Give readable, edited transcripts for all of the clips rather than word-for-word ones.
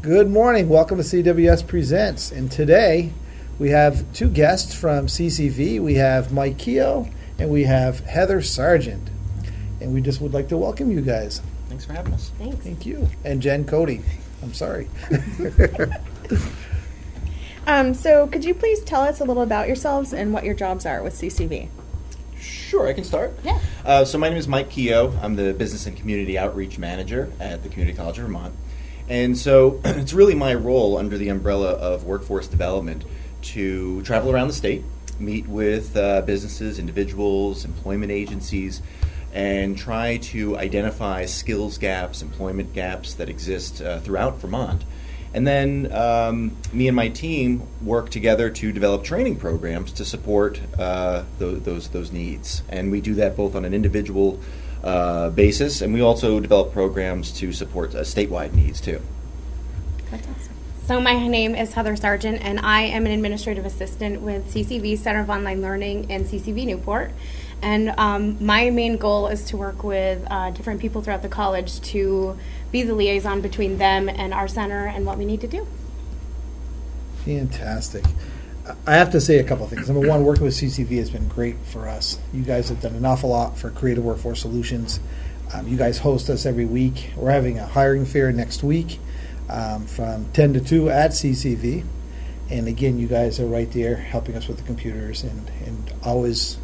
Good morning. Welcome to CWS Presents. And today we have two guests from C.C.V. We have Mike Keogh and we have Heather Sargent. And we just would like to welcome you guys. Thanks for having us. Thanks. Thank you. And Jen Cody. I'm sorry. So could you please tell us a little about yourselves and what your jobs are with C.C.V.? Sure, I can start. Yeah. So my name is Mike Keogh. I'm the Business and Community Outreach Manager at the Community College of Vermont. And so it's really my role under the umbrella of workforce development to travel around the state, meet with businesses, individuals, employment agencies, and try to identify skills gaps, employment gaps that exist throughout Vermont. And then me and my team work together to develop training programs to support those needs. And we do that both on an individual basis, and we also develop programs to support statewide needs too. That's awesome. So my name is Heather Sargent, and I am an administrative assistant with C.C.V. Center of Online Learning in C.C.V. Newport. And my main goal is to work with different people throughout the college to be the liaison between them and our center and what we need to do. Fantastic. I have to say a couple of things. Number one, working with C.C.V. has been great for us. You guys have done an awful lot for Creative Workforce Solutions. You guys host us every week. We're having a hiring fair next week from 10 to 2 at C.C.V. And again, you guys are right there helping us with the computers and always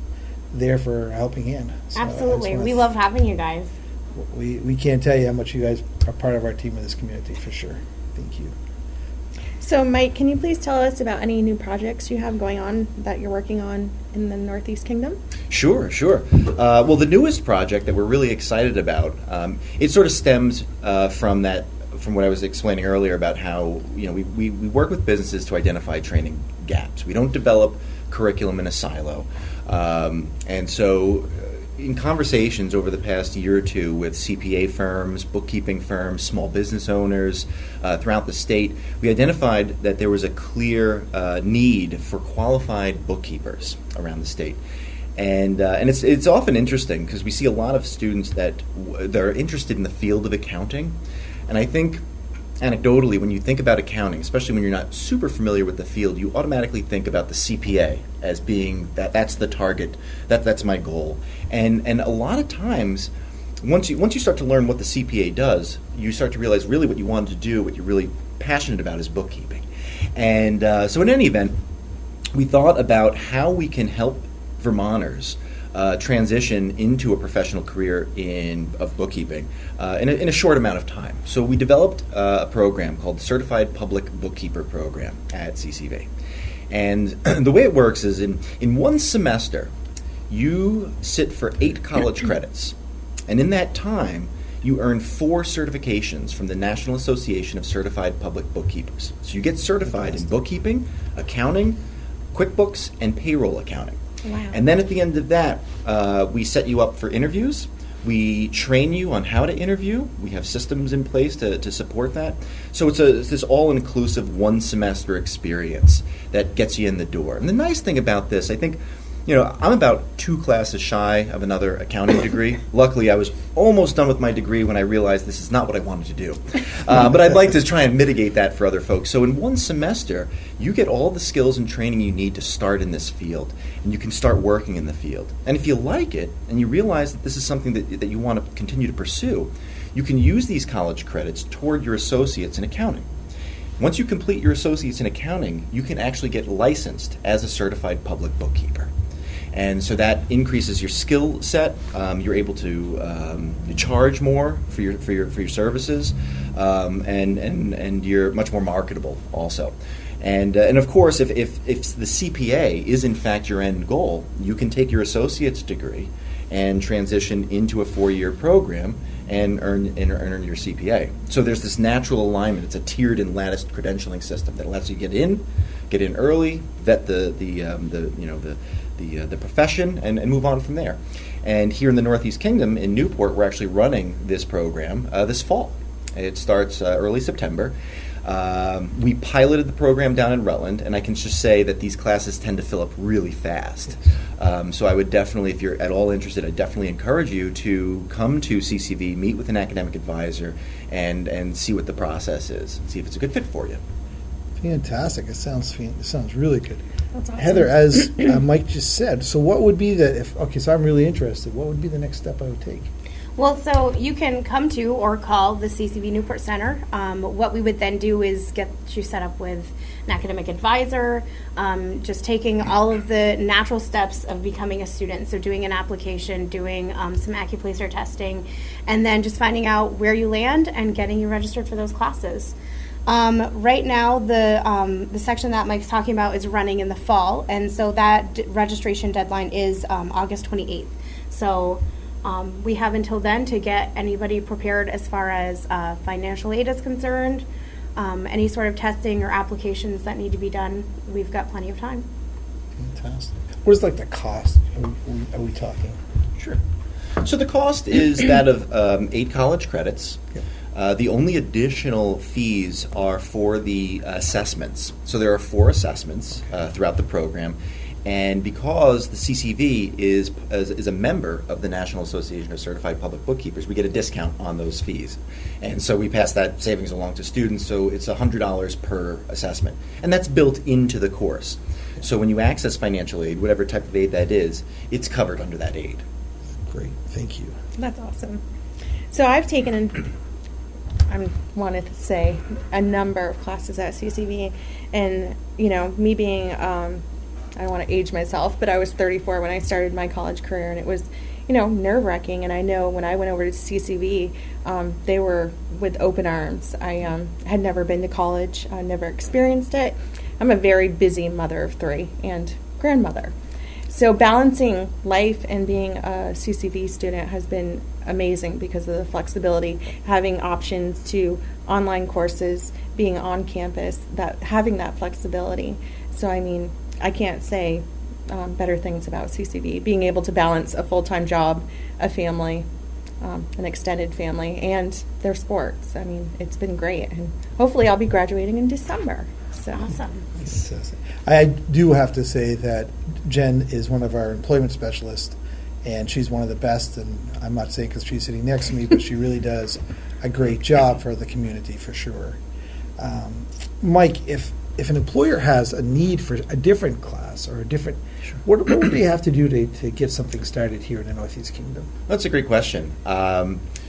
there for a helping hand. So Absolutely. We love having you guys. We can't tell you how much you guys are part of our team in this community, for sure. Thank you. So Mike, can you please tell us about any new projects you have going on that you're working on in the Northeast Kingdom? Sure. Well, the newest project that we're really excited about, it sort of stems from what I was explaining earlier about how we work with businesses to identify training gaps. We don't develop curriculum in a silo. And so in conversations over the past year or two with CPA firms, bookkeeping firms, small business owners throughout the state, we identified that there was a clear need for qualified bookkeepers around the state. And it's often interesting because we see a lot of students that are interested in the field of accounting. And I think anecdotally, when you think about accounting, especially when you're not super familiar with the field, you automatically think about the CPA as being that's the target, that's my goal. And a lot of times, once you start to learn what the CPA does, you start to realize really what you wanted to do, what you're really passionate about is bookkeeping. And so in any event, we thought about how we can help Vermonters transition into a professional career of bookkeeping in a short amount of time. So we developed a program called the Certified Public Bookkeeper Program at CCV. And the way it works is in one semester, you sit for 8 college credits. And in that time, you earn 4 certifications from the National Association of Certified Public Bookkeepers. So you get certified in bookkeeping, accounting, QuickBooks, and payroll accounting. Wow. And then at the end of that, we set you up for interviews. We train you on how to interview. We have systems in place to support that. So it's this all-inclusive one-semester experience that gets you in the door. And the nice thing about this, I think, I'm about 2 classes shy of another accounting degree. Luckily, I was almost done with my degree when I realized this is not what I wanted to do. But I'd like to try and mitigate that for other folks. So in one semester, you get all the skills and training you need to start in this field, and you can start working in the field. And if you like it, and you realize that this is something that you want to continue to pursue, you can use these college credits toward your associates in accounting. Once you complete your associates in accounting, you can actually get licensed as a certified public bookkeeper. And so that increases your skill set. You're able to charge more for your services, and you're much more marketable also. And of course, if the CPA is in fact your end goal, you can take your associate's degree and transition into a 4-year program and earn your CPA. So there's this natural alignment. It's a tiered and latticed credentialing system that lets you get in early, vet the profession, and move on from there. And here in the Northeast Kingdom, in Newport, we're actually running this program this fall. It starts early September. We piloted the program down in Rutland, and I can just say that these classes tend to fill up really fast. So I would definitely, if you're at all interested, I definitely encourage you to come to CCV, meet with an academic advisor, and see what the process is, and see if it's a good fit for you. Fantastic. It sounds really good. That's awesome. Heather, as Mike just said, so what would be so I'm really interested, what would be the next step I would take? Well, so you can come to or call the C.C.V. Newport Center. What we would then do is get you set up with an academic advisor, just taking all of the natural steps of becoming a student. So doing an application, doing some AccuPlacer testing, and then just finding out where you land and getting you registered for those classes. Right now, the section that Mike's talking about is running in the fall, and so that registration deadline is August 28th. So we have until then to get anybody prepared as far as financial aid is concerned. Any sort of testing or applications that need to be done, we've got plenty of time. Fantastic. Where's the cost? Are we talking? Sure. So the cost is that of 8 college credits. Yep. The only additional fees are for the assessments. So there are 4 assessments throughout the program. And because the CCV is a member of the National Association of Certified Public Bookkeepers, we get a discount on those fees. And so we pass that savings along to students, so it's $100 per assessment. And that's built into the course. So when you access financial aid, whatever type of aid that is, it's covered under that aid. Great, thank you. That's awesome. So I've taken I wanted to say a number of classes at CCV, and me being I don't want to age myself, but I was 34 when I started my college career, and it was nerve-wracking. And I know when I went over to CCV, they were with open arms. I had never been to college, never experienced it. I'm a very busy mother of 3 and grandmother. So balancing life and being a CCV student has been amazing because of the flexibility, having options to online courses, being on campus, having that flexibility. So I can't say better things about CCV, being able to balance a full-time job, a family, an extended family, and their sports. It's been great, and hopefully I'll be graduating in December. So. Awesome. I do have to say that Jen is one of our employment specialists, and she's one of the best, and I'm not saying because she's sitting next to me, but she really does a great job for the community, for sure. Mike, if an employer has a need for a different class or a different, what would they have to do to get something started here in the Northeast Kingdom? That's a great question.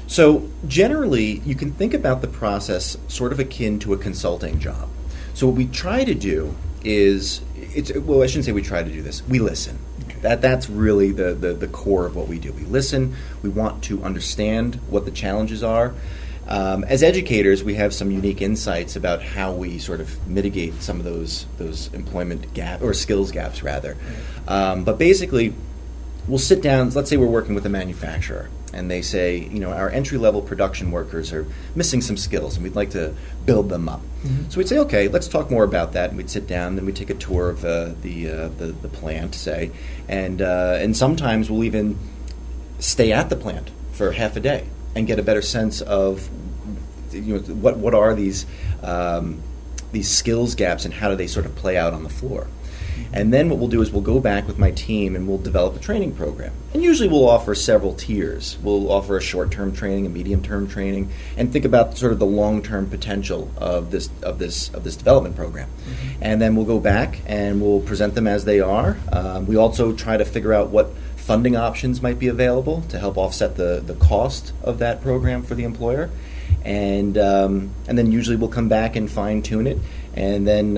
So generally, you can think about the process sort of akin to a consulting job. So what we try to do is, I shouldn't say we try to do this, we listen. Okay. That's really the core of what we do. We listen, we want to understand what the challenges are. As educators, we have some unique insights about how we sort of mitigate some of those employment gap or skills gaps, rather. But basically, we'll sit down. Let's say we're working with a manufacturer, and they say, our entry-level production workers are missing some skills, and we'd like to build them up. Mm-hmm. So we'd say, okay, let's talk more about that. And we'd sit down, then we'd take a tour of the plant, say, and sometimes we'll even stay at the plant for half a day and get a better sense of what are these skills gaps and how do they sort of play out on the floor. And then what we'll do is we'll go back with my team and we'll develop a training program. And usually we'll offer several tiers. We'll offer a short-term training, a medium-term training, and think about sort of the long-term potential of this development program. Mm-hmm. And then we'll go back and we'll present them as they are. We also try to figure out what funding options might be available to help offset the cost of that program for the employer. And then usually we'll come back and fine-tune it, and then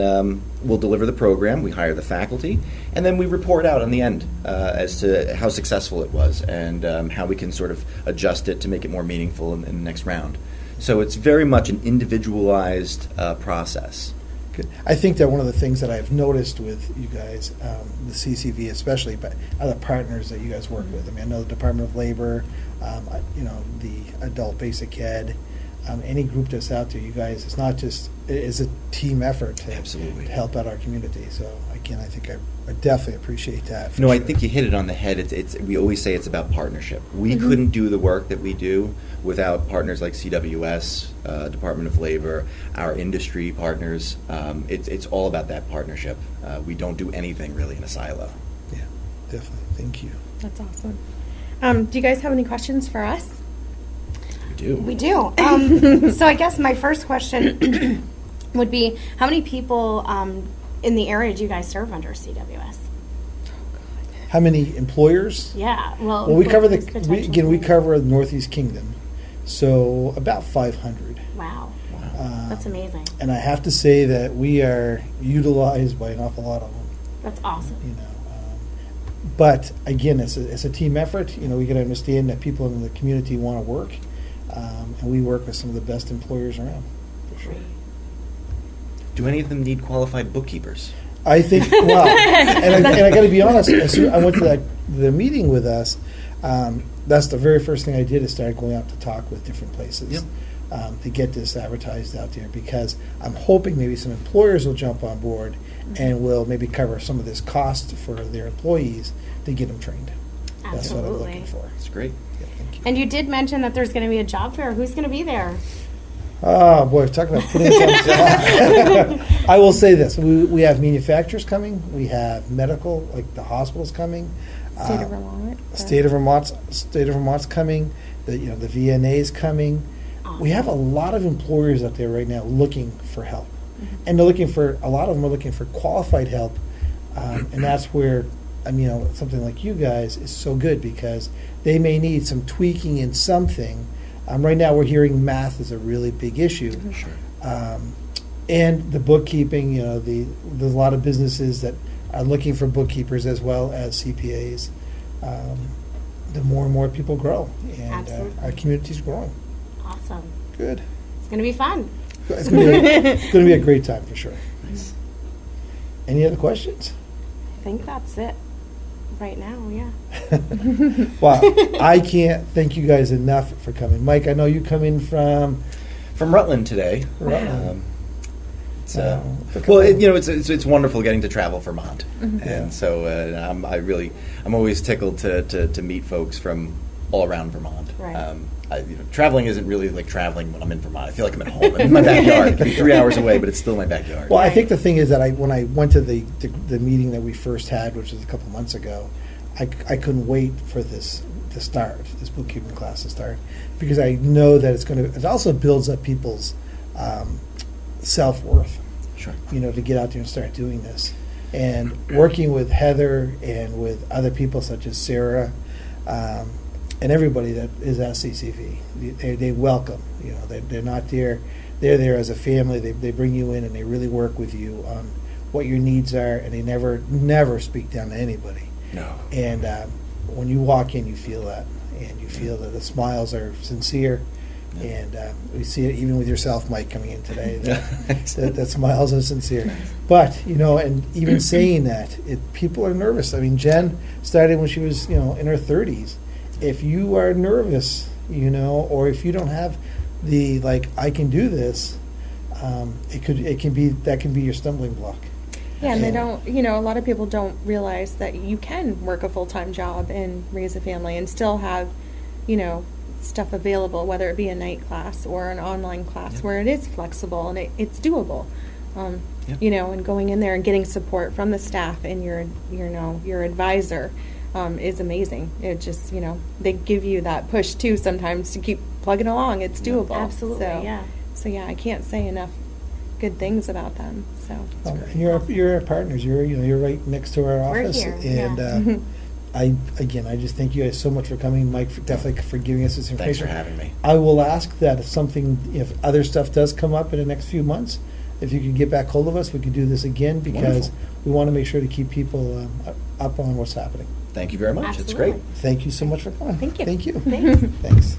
we'll deliver the program. We hire the faculty, and then we report out on the end as to how successful it was and how we can sort of adjust it to make it more meaningful in the next round. So it's very much an individualized process. Good. I think that one of the things that I've noticed with you guys, the CCV especially, but other partners that you guys work with. I know the Department of Labor, the Adult Basic Ed. any group that's out there, you guys, it's not just, it's a team effort to, Absolutely. to help out our community. So again, I think I definitely appreciate that. for No, I sure. think you hit it on the head. It's we always say it's about partnership. We couldn't do the work that we do without partners like CWS, Department of Labor, our industry partners. It's all about that partnership. We don't do anything really in a silo. Yeah, definitely. Thank you. That's awesome. Do you guys have any questions for us? We do. We do. So I guess my first question would be, how many people in the area do you guys serve under CWS? How many employers? Yeah. Well, Well, we cover employees, we potential cover the Northeast Kingdom, so about 500. Wow. Um, That's amazing. And I have to say that we are utilized by an awful lot of them. That's awesome. You know, but again, it's a team effort. You know, we got to understand that people in the community want to work, and we work with some of the best employers around. For sure. Do any of them need qualified bookkeepers? I think, well, and I got to be honest, as soon I went to the meeting with us, that's the very first thing I did is start going out to talk with different places. Yep. To get this advertised out there, because I'm hoping maybe some employers will jump on board and will maybe cover some of this cost for their employees to get them trained. That's what I'm Absolutely. looking for. It's great. Yeah, thank you. And you did mention that there's going to be a job fair. Who's going to be there? Oh boy, talk about putting us on the spot. I will say this: we have manufacturers coming, we have medical, like the hospitals coming, State of Vermont. State of Vermont's coming. The VNA is coming. We have a lot of employers out there right now looking for help, and they're looking for a lot of them are looking for qualified help, and that's where something like you guys is so good, because they may need some tweaking in something. Right now, we're hearing math is a really big issue. Sure. And the bookkeeping, there's a lot of businesses that are looking for bookkeepers as well as CPAs. The more and more people grow, and Absolutely. our community's growing. Awesome. Good. It's going to be fun. It's going to be a great time for sure. Nice. Any other questions? I think that's it right now, yeah. Well, I can't thank you guys enough for coming. Mike, I know you come in from From Rutland today. Rutland. It's, a well, couple- it's wonderful getting to travel Vermont, Yeah. and so I'm always tickled to meet folks from all around Vermont. Right. Traveling isn't really like traveling when I'm in Vermont. I feel like I'm at home. I'm in my backyard. It can be 3 hours away, but it's still my backyard. Well, I think the thing is that when I went to the meeting that we first had, which was a couple months ago, I couldn't wait for this to start, this bookkeeping class to start, because I know that it also builds up people's self-worth, Sure. to get out there and start doing this. And working with Heather and with other people such as Sarah, and everybody that is at C.C.V. They welcome. They're not there. They're there as a family. They bring you in and they really work with you on what your needs are, and they never speak down to anybody. No. And when you walk in, you feel that, and you feel that the smiles are sincere. And we see it even with yourself, Mike, coming in today. That smiles are sincere. But and even saying that, people are nervous. I mean, Jen started when she was in her 30s. If you are nervous, or if you don't have the I can do this, that can be your stumbling block. Yeah, and they don't, a lot of people don't realize that you can work a full-time job and raise a family and still have, stuff available, whether it be a night class or an online class where it is flexible and it's doable. And going in there and getting support from the staff and your advisor is amazing. It just, they give you that push too sometimes to keep plugging along. It's doable. Absolutely, So, yeah. So yeah, I can't say enough good things about them. So And you're our partners. You're right next to our We're office. here, And I just thank you guys so much for coming, Mike, definitely for giving us this Thanks information. for having me. I will ask that if other stuff does come up in the next few months, if you could get back hold of us, we could do this again, because Wonderful. we want to make sure to keep people up on what's happening. Thank you very much. Absolutely. It's great. Thank you so much for coming. Thank you. Thank you. Thanks. Thanks.